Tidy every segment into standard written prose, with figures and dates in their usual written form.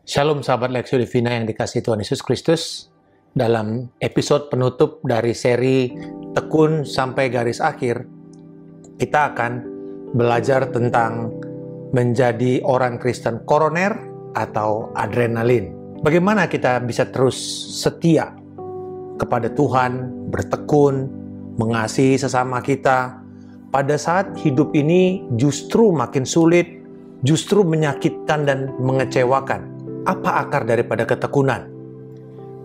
Shalom sahabat Lexio Divina yang dikasihi Tuhan Yesus Kristus. Dalam episode penutup dari seri Tekun sampai garis akhir, kita akan belajar tentang menjadi orang Kristen koroner atau adrenalin. Bagaimana kita bisa terus setia kepada Tuhan, bertekun, mengasihi sesama kita, pada saat hidup ini justru makin sulit, justru menyakitkan dan mengecewakan. Apa akar daripada ketekunan?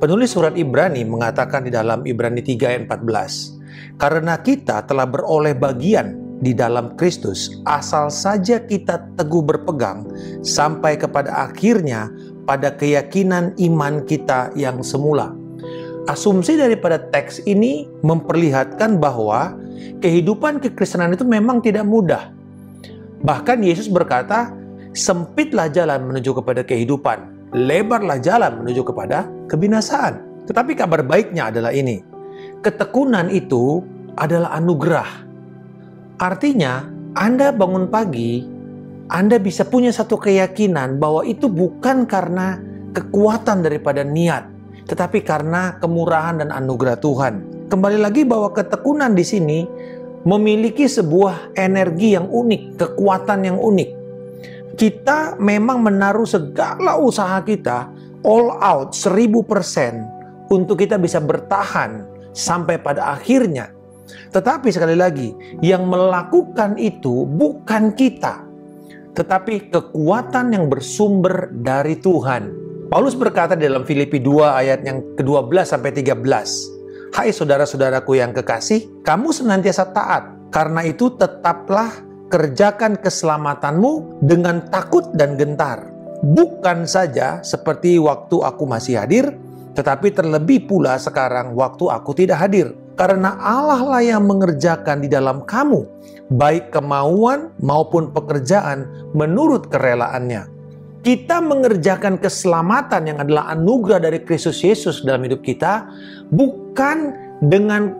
Penulis surat Ibrani mengatakan di dalam Ibrani 3 ayat 14, karena kita telah beroleh bagian di dalam Kristus, asal saja kita teguh berpegang sampai kepada akhirnya pada keyakinan iman kita yang semula. Asumsi daripada teks ini memperlihatkan bahwa kehidupan kekristenan itu memang tidak mudah. Bahkan Yesus berkata, sempitlah jalan menuju kepada kehidupan, lebarlah jalan menuju kepada kebinasaan. Tetapi kabar baiknya adalah ini, ketekunan itu adalah anugerah. Artinya, Anda bangun pagi, Anda bisa punya satu keyakinan bahwa itu bukan karena kekuatan daripada niat, tetapi karena kemurahan dan anugerah Tuhan. Kembali lagi bahwa ketekunan di sini memiliki sebuah energi yang unik, kekuatan yang unik. Kita memang menaruh segala usaha kita all out 1000% untuk kita bisa bertahan sampai pada akhirnya. Tetapi sekali lagi, yang melakukan itu bukan kita, tetapi kekuatan yang bersumber dari Tuhan. Paulus berkata dalam Filipi 2 ayat yang ke-12 sampai 13, hai saudara-saudaraku yang kekasih, kamu senantiasa taat, karena itu tetaplah kerjakan keselamatanmu dengan takut dan gentar. Bukan saja seperti waktu aku masih hadir, tetapi terlebih pula sekarang waktu aku tidak hadir. Karena Allah lah yang mengerjakan di dalam kamu, baik kemauan maupun pekerjaan menurut kerelaannya. Kita mengerjakan keselamatan yang adalah anugerah dari Kristus Yesus dalam hidup kita, bukan dengan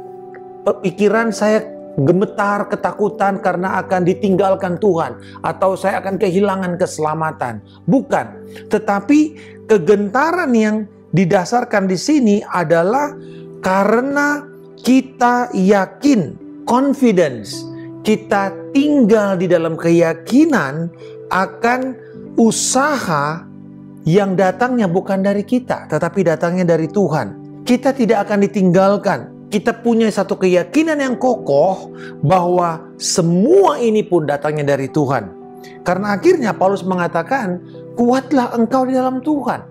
pikiran saya gemetar, ketakutan karena akan ditinggalkan Tuhan, atau saya akan kehilangan keselamatan. Bukan. Tetapi kegentaran yang didasarkan di sini adalah karena kita yakin, confidence. Kita tinggal di dalam keyakinan akan usaha yang datangnya bukan dari kita, tetapi datangnya dari Tuhan. Kita tidak akan ditinggalkan. Kita punya satu keyakinan yang kokoh bahwa semua ini pun datangnya dari Tuhan. Karena akhirnya Paulus mengatakan, kuatlah engkau di dalam Tuhan.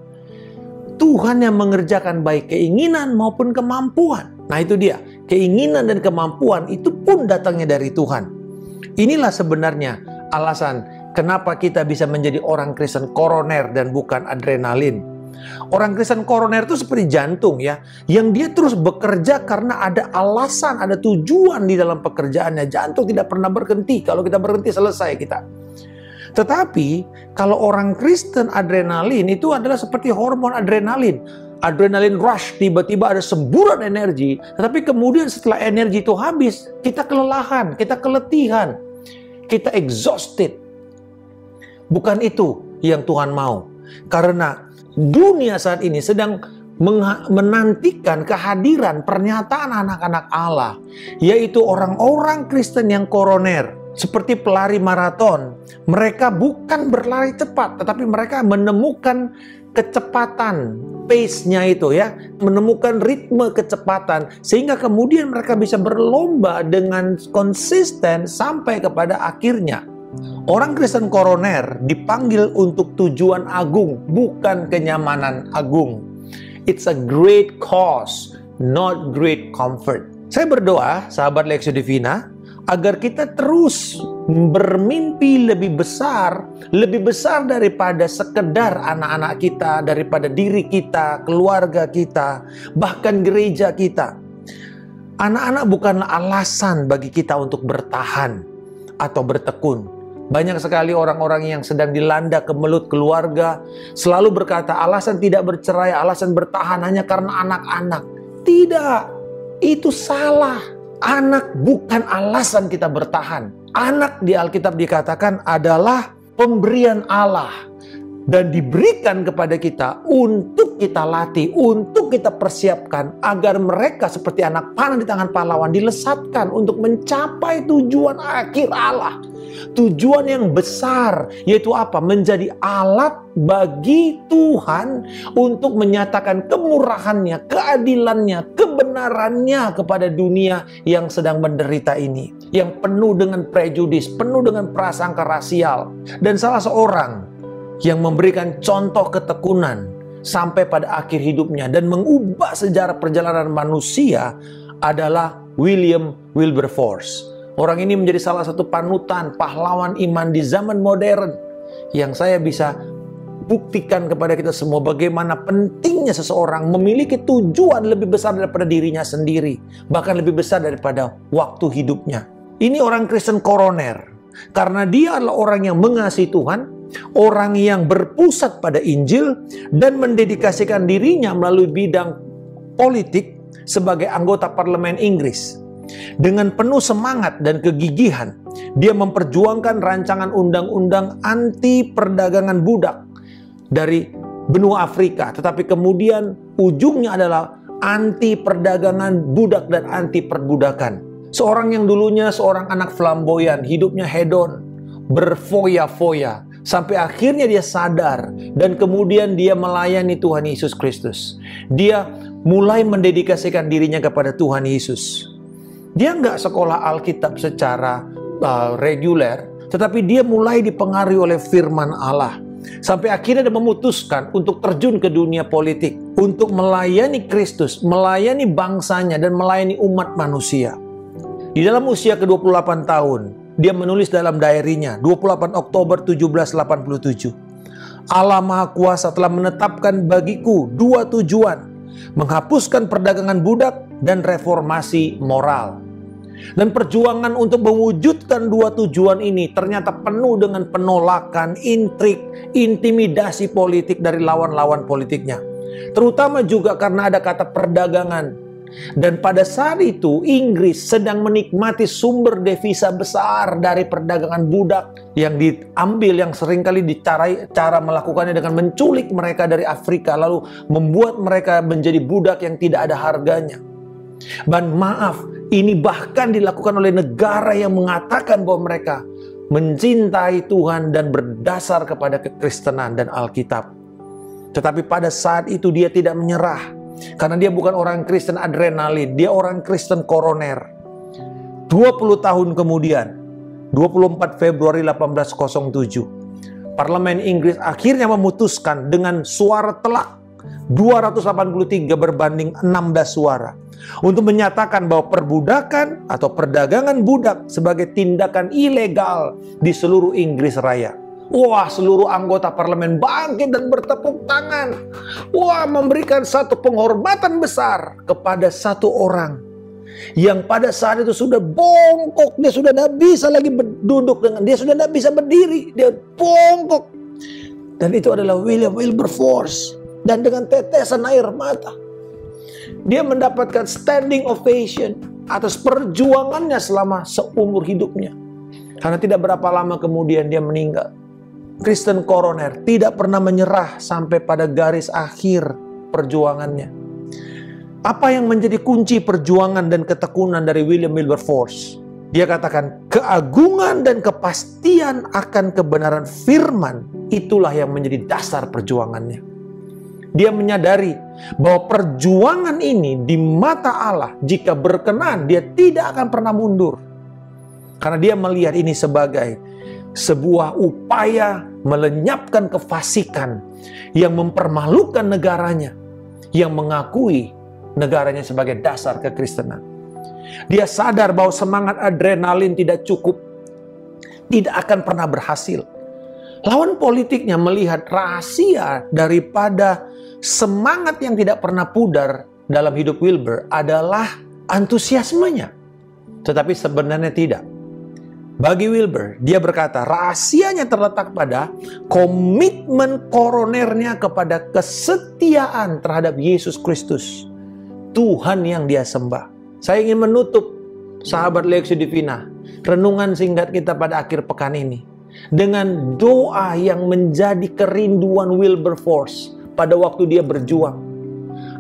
Tuhan yang mengerjakan baik keinginan maupun kemampuan. Nah itu dia, keinginan dan kemampuan itu pun datangnya dari Tuhan. Inilah sebenarnya alasan kenapa kita bisa menjadi orang Kristen koroner dan bukan adrenalin. Orang Kristen koroner itu seperti jantung ya, yang dia terus bekerja karena ada alasan, ada tujuan di dalam pekerjaannya. Jantung tidak pernah berhenti, kalau kita berhenti selesai kita. Tetapi kalau orang Kristen adrenalin itu adalah seperti hormon adrenalin. Adrenalin rush, tiba-tiba ada semburan energi, tetapi kemudian setelah energi itu habis, kita kelelahan, kita keletihan, kita exhausted. Bukan itu yang Tuhan mau. Karena dunia saat ini sedang menantikan kehadiran pernyataan anak-anak Allah, yaitu orang-orang Kristen yang koroner, seperti pelari maraton. Mereka bukan berlari cepat, tetapi mereka menemukan kecepatan, pace-nya itu ya, menemukan ritme kecepatan, sehingga kemudian mereka bisa berlomba dengan konsisten sampai kepada akhirnya. Orang Kristen koroner dipanggil untuk tujuan agung, bukan kenyamanan agung. It's a great cause, not great comfort. Saya berdoa, sahabat Lexio Divina, agar kita terus bermimpi lebih besar daripada sekedar anak-anak kita, daripada diri kita, keluarga kita, bahkan gereja kita. Anak-anak bukanlah alasan bagi kita untuk bertahan atau bertekun. Banyak sekali orang-orang yang sedang dilanda kemelut keluarga selalu berkata alasan tidak bercerai, alasan bertahan hanya karena anak-anak. Tidak, itu salah. Anak bukan alasan kita bertahan. Anak di Alkitab dikatakan adalah pemberian Allah. dan diberikan kepada kita untuk kita latih, untuk kita persiapkan agar mereka seperti anak panah di tangan pahlawan dilesatkan untuk mencapai tujuan akhir Allah. Tujuan yang besar, yaitu apa? Menjadi alat bagi Tuhan untuk menyatakan kemurahannya, keadilannya, kebenarannya kepada dunia yang sedang menderita ini, yang penuh dengan prejudis, penuh dengan prasangka rasial. Dan salah seorang yang memberikan contoh ketekunan sampai pada akhir hidupnya dan mengubah sejarah perjalanan manusia adalah William Wilberforce. Orang ini menjadi salah satu panutan pahlawan iman di zaman modern yang saya bisa buktikan kepada kita semua bagaimana pentingnya seseorang memiliki tujuan lebih besar daripada dirinya sendiri, bahkan lebih besar daripada waktu hidupnya. Ini orang Kristen koroner karena dia adalah orang yang mengasihi Tuhan, orang yang berpusat pada Injil dan mendedikasikan dirinya melalui bidang politik sebagai anggota parlemen Inggris. Dengan penuh semangat dan kegigihan, dia memperjuangkan rancangan undang-undang anti perdagangan budak dari benua Afrika. Tetapi kemudian ujungnya adalah anti perdagangan budak dan anti perbudakan. Seorang yang dulunya seorang anak flamboyan, hidupnya hedon, berfoya-foya, sampai akhirnya dia sadar dan kemudian dia melayani Tuhan Yesus Kristus. Dia mulai mendedikasikan dirinya kepada Tuhan Yesus. Dia nggak sekolah Alkitab secara reguler, tetapi dia mulai dipengaruhi oleh firman Allah. Sampai akhirnya dia memutuskan untuk terjun ke dunia politik, untuk melayani Kristus, melayani bangsanya, dan melayani umat manusia. Di dalam usia ke-28 tahun, dia menulis dalam diary-nya, 28 Oktober 1787, Allah Maha Kuasa telah menetapkan bagiku dua tujuan, menghapuskan perdagangan budak dan reformasi moral. Dan perjuangan untuk mewujudkan dua tujuan ini ternyata penuh dengan penolakan, intrik, intimidasi politik dari lawan-lawan politiknya. Terutama juga karena ada kata perdagangan. Dan pada saat itu Inggris sedang menikmati sumber devisa besar dari perdagangan budak yang diambil, yang seringkali cara melakukannya dengan menculik mereka dari Afrika lalu membuat mereka menjadi budak yang tidak ada harganya. Dan maaf, ini bahkan dilakukan oleh negara yang mengatakan bahwa mereka mencintai Tuhan dan berdasar kepada kekristenan dan Alkitab. Tetapi pada saat itu dia tidak menyerah. Karena dia bukan orang Kristen adrenalin, dia orang Kristen koroner. 20 tahun kemudian, 24 Februari 1807, Parlemen Inggris akhirnya memutuskan dengan suara telak 283 berbanding 16 suara untuk menyatakan bahwa perbudakan atau perdagangan budak sebagai tindakan ilegal di seluruh Inggris Raya. Wah, seluruh anggota parlemen bangkit dan bertepuk tangan. Wah, memberikan satu penghormatan besar kepada satu orang yang pada saat itu sudah bongkok. Dia sudah tidak bisa lagi duduk dia sudah tidak bisa berdiri. Dia bongkok. Dan itu adalah William Wilberforce. Dan dengan tetesan air mata, dia mendapatkan standing ovation atas perjuangannya selama seumur hidupnya. Karena tidak berapa lama kemudian dia meninggal. Kristen koroner tidak pernah menyerah sampai pada garis akhir perjuangannya. Apa yang menjadi kunci perjuangan dan ketekunan dari William Wilberforce? Dia katakan, keagungan dan kepastian akan kebenaran firman, itulah yang menjadi dasar perjuangannya. Dia menyadari bahwa perjuangan ini di mata Allah, jika berkenan, dia tidak akan pernah mundur. Karena dia melihat ini sebagai sebuah upaya melenyapkan kefasikan yang mempermalukan negaranya, yang mengakui negaranya sebagai dasar kekristenan. Dia sadar bahwa semangat adrenalin tidak cukup, tidak akan pernah berhasil. Lawan politiknya melihat rahasia daripada semangat yang tidak pernah pudar dalam hidup Wilber adalah antusiasmenya. Tetapi sebenarnya tidak. Bagi Wilber, dia berkata rahasianya terletak pada komitmen koronernya kepada kesetiaan terhadap Yesus Kristus, Tuhan yang dia sembah. Saya ingin menutup, sahabat Lectio Divina, renungan singkat kita pada akhir pekan ini dengan doa yang menjadi kerinduan Wilberforce pada waktu dia berjuang?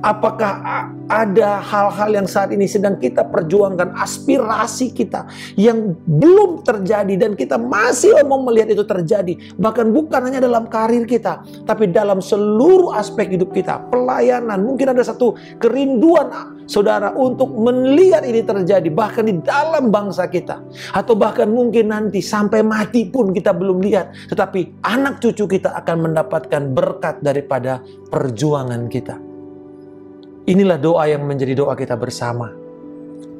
Apakah ada hal-hal yang saat ini sedang kita perjuangkan, aspirasi kita yang belum terjadi dan kita masih mau melihat itu terjadi? Bahkan bukan hanya dalam karir kita, tapi dalam seluruh aspek hidup kita, pelayanan. Mungkin ada satu kerinduan saudara untuk melihat ini terjadi, bahkan di dalam bangsa kita. Atau bahkan mungkin nanti sampai mati pun kita belum lihat, tetapi anak cucu kita akan mendapatkan berkat daripada perjuangan kita. Inilah doa yang menjadi doa kita bersama.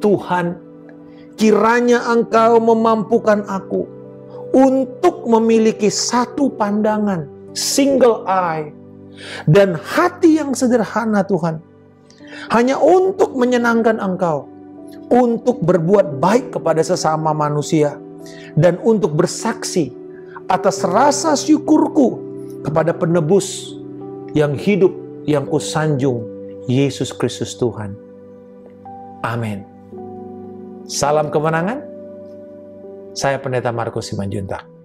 Tuhan, kiranya Engkau memampukan aku untuk memiliki satu pandangan, single eye, dan hati yang sederhana Tuhan. Hanya untuk menyenangkan Engkau, untuk berbuat baik kepada sesama manusia, dan untuk bersaksi atas rasa syukurku kepada penebus yang hidup yang kusanjung, Yesus Kristus Tuhan. Amin. Salam kemenangan. Saya Pendeta Markus Simanjuntak.